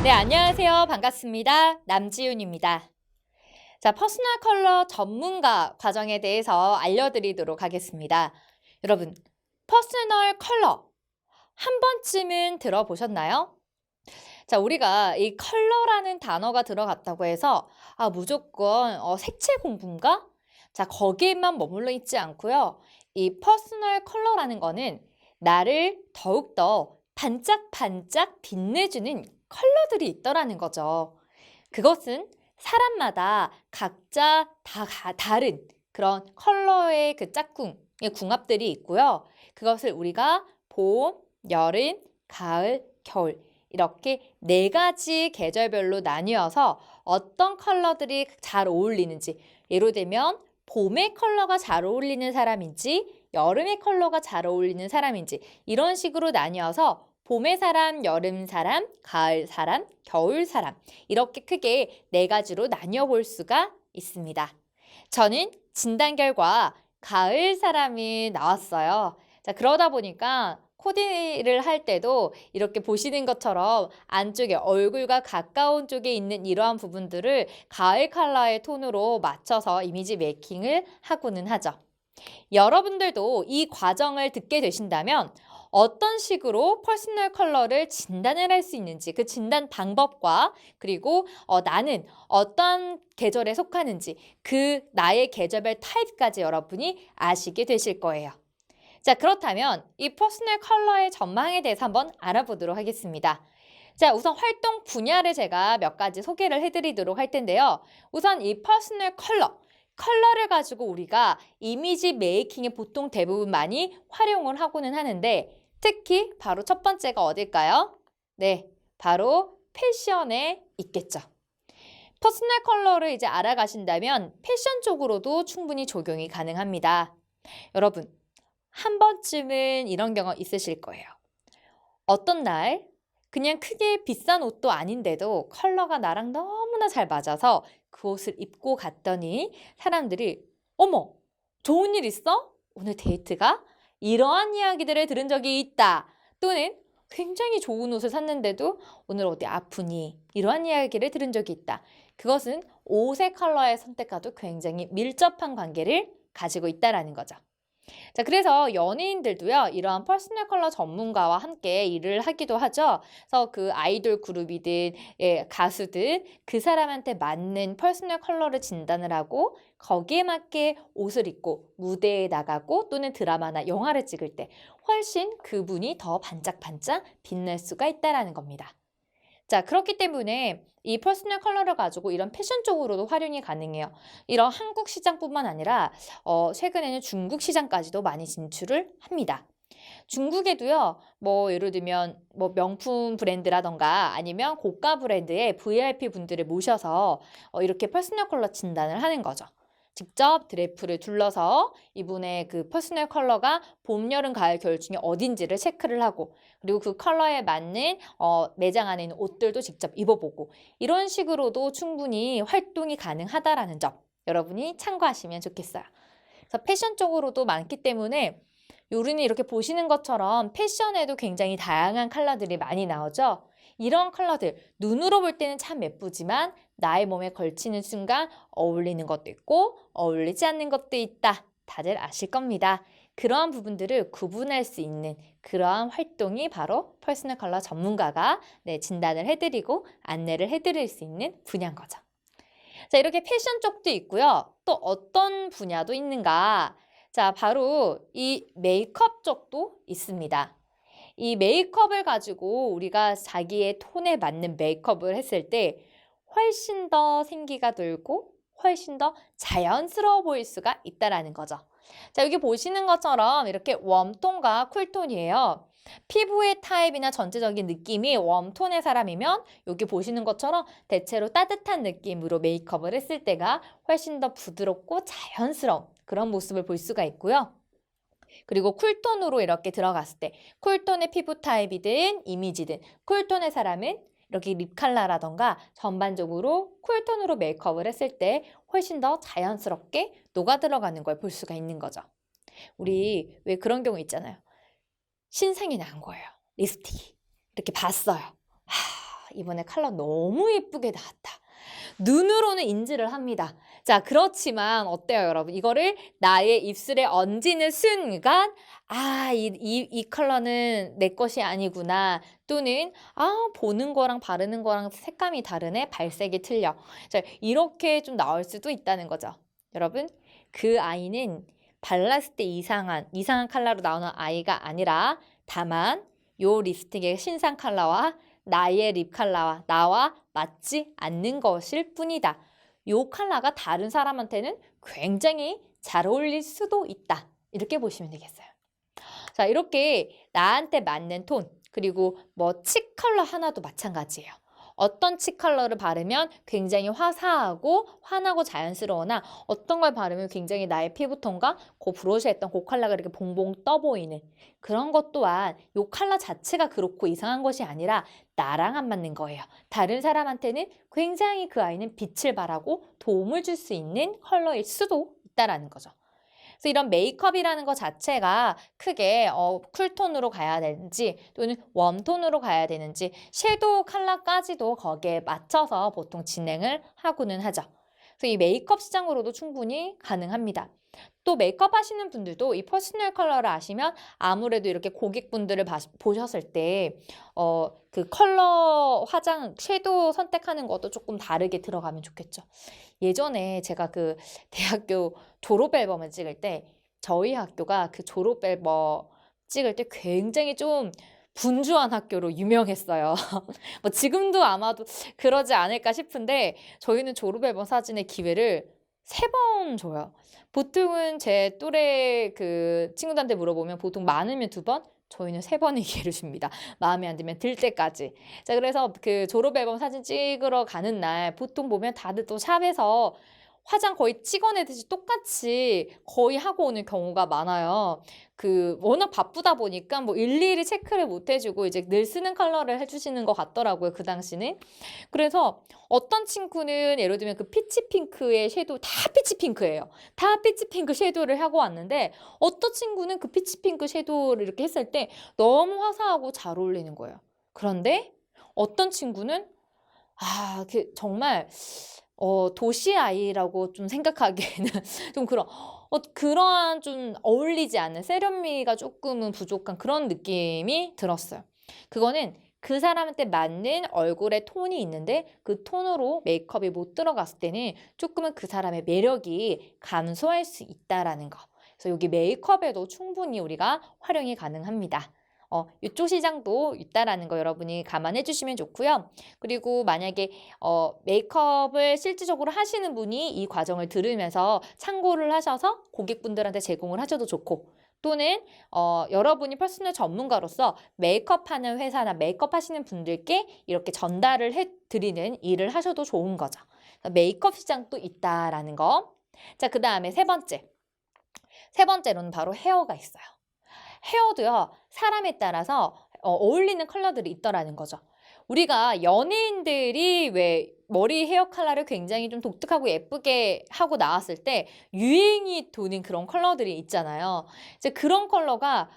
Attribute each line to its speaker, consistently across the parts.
Speaker 1: 네, 안녕하세요. 반갑습니다. 남지윤입니다. 자, 퍼스널 컬러 전문가 과정에 대해서 알려드리도록 하겠습니다. 여러분, 퍼스널 컬러 한 번쯤은 들어보셨나요? 자, 우리가 이 컬러라는 단어가 들어갔다고 해서 무조건 색채 공부인가? 자, 거기에만 머물러 있지 않고요. 이 퍼스널 컬러라는 거는 나를 더욱더 반짝반짝 빛내주는 컬러들이 있더라는 거죠. 그것은 사람마다 각자 다른 그런 컬러의 그 짝꿍의 궁합들이 있고요. 그것을 우리가 봄, 여름, 가을, 겨울 이렇게 4가지 계절별로 나뉘어서 어떤 컬러들이 잘 어울리는지, 예로 들면 봄의 컬러가 잘 어울리는 사람인지 여름의 컬러가 잘 어울리는 사람인지 이런 식으로 나뉘어서 봄의 사람, 여름 사람, 가을 사람, 겨울 사람 이렇게 크게 4가지로 나뉘어 볼 수가 있습니다. 저는 진단 결과 가을 사람이 나왔어요. 자, 그러다 보니까 코디를 할 때도 이렇게 보시는 것처럼 안쪽에 얼굴과 가까운 쪽에 있는 이러한 부분들을 가을 컬러의 톤으로 맞춰서 이미지 메이킹을 하고는 하죠. 여러분들도 이 과정을 듣게 되신다면 어떤 식으로 퍼스널 컬러를 진단을 할 수 있는지 그 진단 방법과 그리고 나는 어떤 계절에 속하는지 그 나의 계절별 타입까지 여러분이 아시게 되실 거예요. 자, 그렇다면 이 퍼스널 컬러의 전망에 대해서 한번 알아보도록 하겠습니다. 자, 우선 활동 분야를 제가 몇 가지 소개를 해드리도록 할 텐데요. 우선 이 퍼스널 컬러를 가지고 우리가 이미지 메이킹에 보통 대부분 많이 활용을 하고는 하는데 특히 바로 첫 번째가 어딜까요? 네, 바로 패션에 있겠죠. 퍼스널 컬러를 이제 알아가신다면 패션 쪽으로도 충분히 적용이 가능합니다. 여러분, 한 번쯤은 이런 경험 있으실 거예요. 어떤 날 그냥 크게 비싼 옷도 아닌데도 컬러가 나랑 너무나 잘 맞아서 그 옷을 입고 갔더니 사람들이 어머, 좋은 일 있어? 오늘 데이트가? 이러한 이야기들을 들은 적이 있다. 또는 굉장히 좋은 옷을 샀는데도 오늘 어디 아프니? 이러한 이야기를 들은 적이 있다. 그것은 옷의 컬러의 선택과도 굉장히 밀접한 관계를 가지고 있다는 거죠. 자, 그래서 연예인들도요, 이러한 퍼스널 컬러 전문가와 함께 일을 하기도 하죠. 그래서 그 아이돌 그룹이든, 가수든 그 사람한테 맞는 퍼스널 컬러를 진단을 하고 거기에 맞게 옷을 입고 무대에 나가고 또는 드라마나 영화를 찍을 때 훨씬 그분이 더 반짝반짝 빛날 수가 있다는 겁니다. 자, 그렇기 때문에 이 퍼스널 컬러를 가지고 이런 패션 쪽으로도 활용이 가능해요. 이런 한국 시장뿐만 아니라 최근에는 중국 시장까지도 많이 진출을 합니다. 중국에도요, 뭐 예를 들면 뭐 명품 브랜드라던가 아니면 고가 브랜드의 VIP 분들을 모셔서 이렇게 퍼스널 컬러 진단을 하는 거죠. 직접 드래프를 둘러서 이분의 그 퍼스널 컬러가 봄, 여름, 가을, 겨울 중에 어딘지를 체크를 하고 그리고 그 컬러에 맞는 매장 안에 있는 옷들도 직접 입어보고 이런 식으로도 충분히 활동이 가능하다라는 점 여러분이 참고하시면 좋겠어요. 그래서 패션 쪽으로도 많기 때문에 요린이 이렇게 보시는 것처럼 패션에도 굉장히 다양한 컬러들이 많이 나오죠. 이런 컬러들 눈으로 볼 때는 참 예쁘지만 나의 몸에 걸치는 순간 어울리는 것도 있고 어울리지 않는 것도 있다. 다들 아실 겁니다. 그러한 부분들을 구분할 수 있는 그러한 활동이 바로 퍼스널 컬러 전문가가 진단을 해드리고 안내를 해드릴 수 있는 분야인 거죠. 자, 이렇게 패션 쪽도 있고요. 또 어떤 분야도 있는가? 자, 바로 이 메이크업 쪽도 있습니다. 이 메이크업을 가지고 우리가 자기의 톤에 맞는 메이크업을 했을 때 훨씬 더 생기가 돌고 훨씬 더 자연스러워 보일 수가 있다는 거죠. 자, 여기 보시는 것처럼 이렇게 웜톤과 쿨톤이에요. 피부의 타입이나 전체적인 느낌이 웜톤의 사람이면 여기 보시는 것처럼 대체로 따뜻한 느낌으로 메이크업을 했을 때가 훨씬 더 부드럽고 자연스러운 그런 모습을 볼 수가 있고요. 그리고 쿨톤으로 이렇게 들어갔을 때 쿨톤의 피부 타입이든 이미지든 쿨톤의 사람은 이렇게 립 컬러라던가 전반적으로 쿨톤으로 메이크업을 했을 때 훨씬 더 자연스럽게 녹아 들어가는 걸 볼 수가 있는 거죠. 우리 왜 그런 경우 있잖아요. 신상이 난 거예요. 립스틱이. 이렇게 봤어요. 이번에 컬러 너무 예쁘게 나왔다. 눈으로는 인지를 합니다. 자, 그렇지만 어때요, 여러분? 이거를 나의 입술에 얹는 순간 이 컬러는 내 것이 아니구나. 또는 보는 거랑 바르는 거랑 색감이 다르네. 발색이 틀려. 자, 이렇게 좀 나올 수도 있다는 거죠. 여러분, 그 아이는 발랐을 때 이상한 컬러로 나오는 아이가 아니라 다만 요 립스틱의 신상 컬러와 나의 립 컬러와 나와 맞지 않는 것일 뿐이다. 요 컬러가 다른 사람한테는 굉장히 잘 어울릴 수도 있다. 이렇게 보시면 되겠어요. 자, 이렇게 나한테 맞는 톤, 그리고 뭐 칙 컬러 하나도 마찬가지예요. 어떤 칙 컬러를 바르면 굉장히 화사하고 환하고 자연스러우나 어떤 걸 바르면 굉장히 나의 피부톤과 그 브러쉬 했던 그 컬러가 이렇게 봉봉 떠 보이는 그런 것 또한 이 컬러 자체가 그렇고 이상한 것이 아니라 나랑 안 맞는 거예요. 다른 사람한테는 굉장히 그 아이는 빛을 발하고 도움을 줄 수 있는 컬러일 수도 있다라는 거죠. 그래서 이런 메이크업이라는 것 자체가 크게 쿨톤으로 가야 되는지 또는 웜톤으로 가야 되는지 섀도우 컬러까지도 거기에 맞춰서 보통 진행을 하고는 하죠. 그래서 이 메이크업 시장으로도 충분히 가능합니다. 또 메이크업 하시는 분들도 이 퍼스널 컬러를 아시면 아무래도 이렇게 고객분들을 보셨을 때 그 컬러 화장 섀도우 선택하는 것도 조금 다르게 들어가면 좋겠죠. 예전에 제가 그 대학교 졸업 앨범을 찍을 때 저희 학교가 그 졸업 앨범 찍을 때 굉장히 좀 분주한 학교로 유명했어요. 뭐 지금도 아마도 그러지 않을까 싶은데 저희는 졸업 앨범 사진의 기회를 3번 줘요. 보통은 제 또래 그 친구들한테 물어보면 보통 많으면 2번, 저희는 3번의 기회를 줍니다. 마음에 안 들면 들 때까지. 자, 그래서 그 졸업 앨범 사진 찍으러 가는 날 보통 보면 다들 또 샵에서 화장 거의 찍어내듯이 똑같이 거의 하고 오는 경우가 많아요. 그 워낙 바쁘다 보니까 뭐 일일이 체크를 못 해주고 이제 늘 쓰는 컬러를 해주시는 것 같더라고요. 그 당시는. 그래서 어떤 친구는 예를 들면 그 피치 핑크의 섀도우 다 피치 핑크예요. 다 피치 핑크 섀도우를 하고 왔는데 어떤 친구는 그 피치 핑크 섀도우를 이렇게 했을 때 너무 화사하고 잘 어울리는 거예요. 그런데 어떤 친구는 정말 도시 아이라고 좀 생각하기에는 좀 그러한 좀 어울리지 않는 세련미가 조금은 부족한 그런 느낌이 들었어요. 그거는 그 사람한테 맞는 얼굴의 톤이 있는데 그 톤으로 메이크업이 못 들어갔을 때는 조금은 그 사람의 매력이 감소할 수 있다라는 거. 그래서 여기 메이크업에도 충분히 우리가 활용이 가능합니다. 이쪽 시장도 있다라는 거 여러분이 감안해 주시면 좋고요. 그리고 만약에 메이크업을 실질적으로 하시는 분이 이 과정을 들으면서 참고를 하셔서 고객분들한테 제공을 하셔도 좋고 또는 여러분이 퍼스널 전문가로서 메이크업 하는 회사나 메이크업 하시는 분들께 이렇게 전달을 해드리는 일을 하셔도 좋은 거죠. 메이크업 시장도 있다라는 거. 자, 그 다음에 세 번째로는 바로 헤어가 있어요. 헤어도요, 사람에 따라서 어울리는 컬러들이 있더라는 거죠. 우리가 연예인들이 왜 머리 헤어 컬러를 굉장히 좀 독특하고 예쁘게 하고 나왔을 때 유행이 도는 그런 컬러들이 있잖아요. 이제 그런 컬러가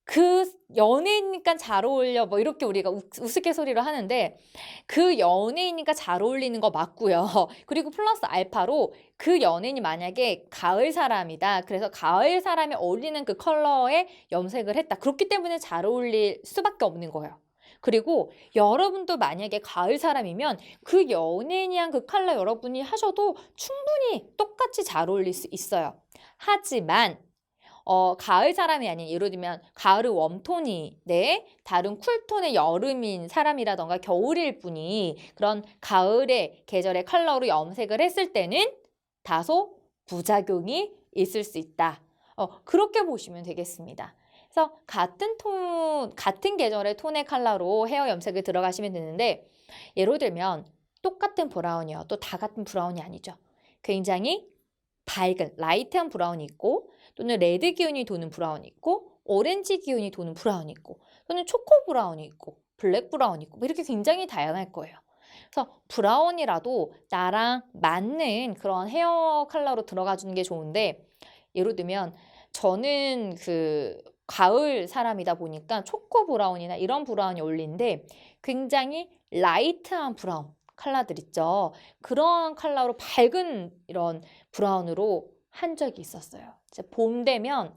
Speaker 1: 그 연예인이니까 잘 어울려 뭐 이렇게 우리가 우스갯소리로 하는데 그 연예인이니까 잘 어울리는 거 맞고요. 그리고 플러스 알파로 그 연예인이 만약에 가을 사람이다. 그래서 가을 사람에 어울리는 그 컬러에 염색을 했다. 그렇기 때문에 잘 어울릴 수밖에 없는 거예요. 그리고 여러분도 만약에 가을 사람이면 그 연예인이 한 그 컬러 여러분이 하셔도 충분히 똑같이 잘 어울릴 수 있어요. 하지만 가을 사람이 아닌 예를 들면 가을의 웜톤이 다른 쿨톤의 여름인 사람이라던가 겨울일 분이 그런 가을의 계절의 컬러로 염색을 했을 때는 다소 부작용이 있을 수 있다. 그렇게 보시면 되겠습니다. 그래서 같은 계절의 톤의 컬러로 헤어 염색을 들어가시면 되는데 예를 들면 똑같은 브라운이요. 또 다 같은 브라운이 아니죠. 굉장히 밝은 라이트한 브라운이 있고 또는 레드 기운이 도는 브라운이 있고 오렌지 기운이 도는 브라운이 있고 또는 초코 브라운이 있고 블랙 브라운이 있고 이렇게 굉장히 다양할 거예요. 그래서 브라운이라도 나랑 맞는 그런 헤어 컬러로 들어가 주는 게 좋은데 예를 들면 저는 그 가을 사람이다 보니까 초코 브라운이나 이런 브라운이 어울리는데 굉장히 라이트한 브라운 컬러들 있죠. 그런 컬러로 밝은 이런 브라운으로 한 적이 있었어요. 이제 봄 되면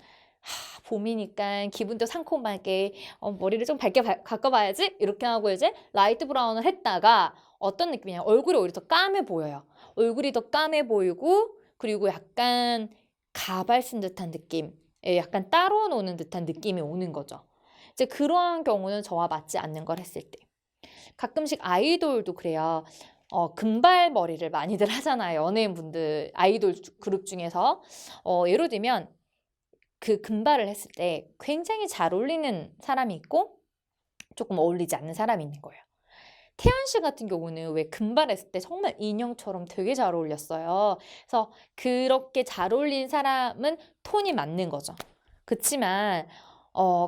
Speaker 1: 봄이니까 기분도 상콤하게 머리를 좀 밝게 바꿔봐야지 이렇게 하고 이제 라이트 브라운을 했다가 어떤 느낌이냐, 얼굴이 오히려 더 까매 보여요. 얼굴이 더 까매 보이고 그리고 약간 가발 쓴 듯한 느낌, 약간 따로 노는 듯한 느낌이 오는 거죠. 이제 그러한 경우는 저와 맞지 않는 걸 했을 때. 가끔씩 아이돌도 그래요. 금발머리를 많이들 하잖아요. 연예인분들, 아이돌 그룹 중에서. 예를 들면 그 금발을 했을 때 굉장히 잘 어울리는 사람이 있고 조금 어울리지 않는 사람이 있는 거예요. 태연 씨 같은 경우는 왜 금발했을 때 정말 인형처럼 되게 잘 어울렸어요. 그래서 그렇게 잘 어울리는 사람은 톤이 맞는 거죠. 그치만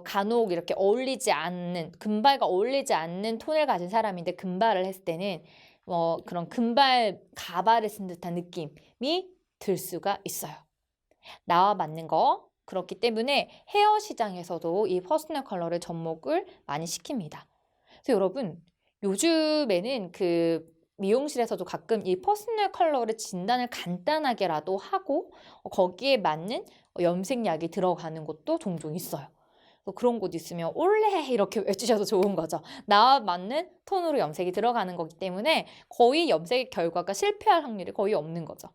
Speaker 1: 간혹 이렇게 어울리지 않는, 금발과 어울리지 않는 톤을 가진 사람인데 금발을 했을 때는 그런 금발 가발을 쓴 듯한 느낌이 들 수가 있어요. 나와 맞는 거. 그렇기 때문에 헤어 시장에서도 이 퍼스널 컬러를 접목을 많이 시킵니다. 그래서 여러분, 요즘에는 그 미용실에서도 가끔 이 퍼스널 컬러를 진단을 간단하게라도 하고 거기에 맞는 염색약이 들어가는 곳도 종종 있어요. 그런 곳 있으면 올레 이렇게 외치셔도 좋은 거죠. 나와 맞는 톤으로 염색이 들어가는 거기 때문에 거의 염색 결과가 실패할 확률이 거의 없는 거죠.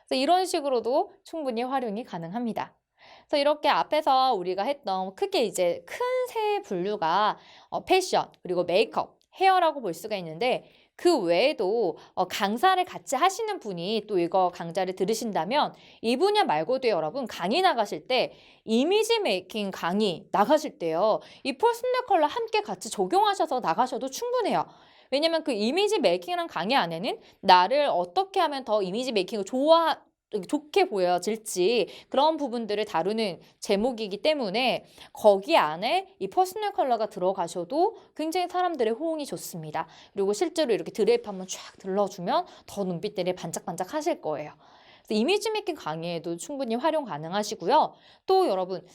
Speaker 1: 그래서 이런 식으로도 충분히 활용이 가능합니다. 그래서 이렇게 앞에서 우리가 했던 크게 이제 큰 세 분류가 패션, 그리고 메이크업, 헤어라고 볼 수가 있는데 그 외에도 강사를 같이 하시는 분이 또 이거 강좌를 들으신다면 이 분야 말고도 여러분 강의 나가실 때 이미지 메이킹 강의 나가실 때요. 이 퍼스널 컬러 함께 같이 적용하셔서 나가셔도 충분해요. 왜냐면 그 이미지 메이킹이란 강의 안에는 나를 어떻게 하면 더 이미지 메이킹을 좋게 보여질지 그런 부분들을 다루는 제목이기 때문에 거기 안에 이 퍼스널 컬러가 들어가셔도 굉장히 사람들의 호응이 좋습니다. 그리고 실제로 이렇게 드레이프 한번 쫙 들러주면 더 눈빛들이 반짝반짝 하실 거예요. 그래서 이미지 메이킹 강의에도 충분히 활용 가능하시고요. 또 여러분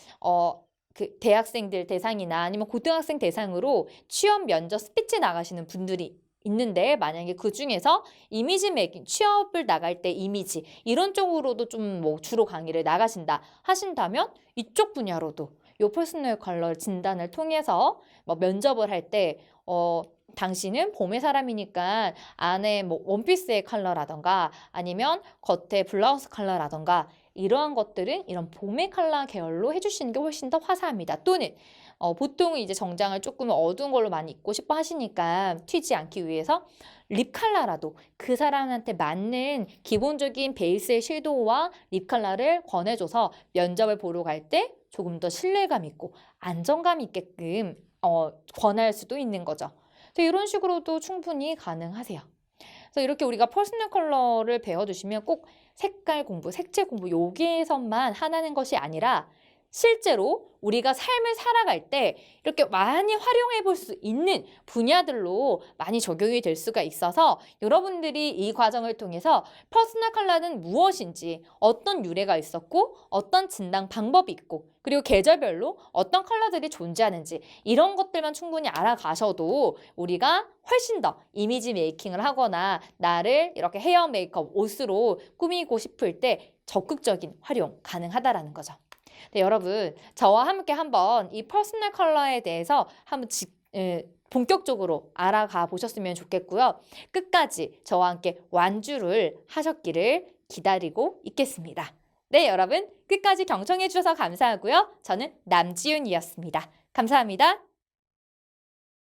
Speaker 1: 그 대학생들 대상이나 아니면 고등학생 대상으로 취업 면접 스피치 나가시는 분들이 있는데 만약에 그 중에서 이미지 메이킹, 취업을 나갈 때 이미지 이런 쪽으로도 좀 뭐 주로 강의를 나가신다 하신다면 이쪽 분야로도 요 퍼스널 컬러 진단을 통해서 뭐 면접을 할 때 당신은 봄의 사람이니까 안에 뭐 원피스의 컬러라던가 아니면 겉에 블라우스 컬러라던가 이러한 것들은 이런 봄의 컬러 계열로 해주시는 게 훨씬 더 화사합니다. 또는 보통은 이제 정장을 조금 어두운 걸로 많이 입고 싶어 하시니까 튀지 않기 위해서 립 컬러라도 그 사람한테 맞는 기본적인 베이스의 섀도우와 립 컬러를 권해줘서 면접을 보러 갈 때 조금 더 신뢰감 있고 안정감 있게끔 권할 수도 있는 거죠. 그래서 이런 식으로도 충분히 가능하세요. 그래서 이렇게 우리가 퍼스널 컬러를 배워두시면 꼭 색깔 공부, 색채 공부 여기에서만 하나는 것이 아니라 실제로 우리가 삶을 살아갈 때 이렇게 많이 활용해 볼 수 있는 분야들로 많이 적용이 될 수가 있어서 여러분들이 이 과정을 통해서 퍼스널 컬러는 무엇인지, 어떤 유래가 있었고 어떤 진단 방법이 있고 그리고 계절별로 어떤 컬러들이 존재하는지 이런 것들만 충분히 알아가셔도 우리가 훨씬 더 이미지 메이킹을 하거나 나를 이렇게 헤어 메이크업, 옷으로 꾸미고 싶을 때 적극적인 활용 가능하다라는 거죠. 네, 여러분 저와 함께 한번 이 퍼스널 컬러에 대해서 한번 본격적으로 알아가 보셨으면 좋겠고요. 끝까지 저와 함께 완주를 하셨기를 기다리고 있겠습니다. 네, 여러분 끝까지 경청해 주셔서 감사하고요. 저는 남지윤이었습니다. 감사합니다.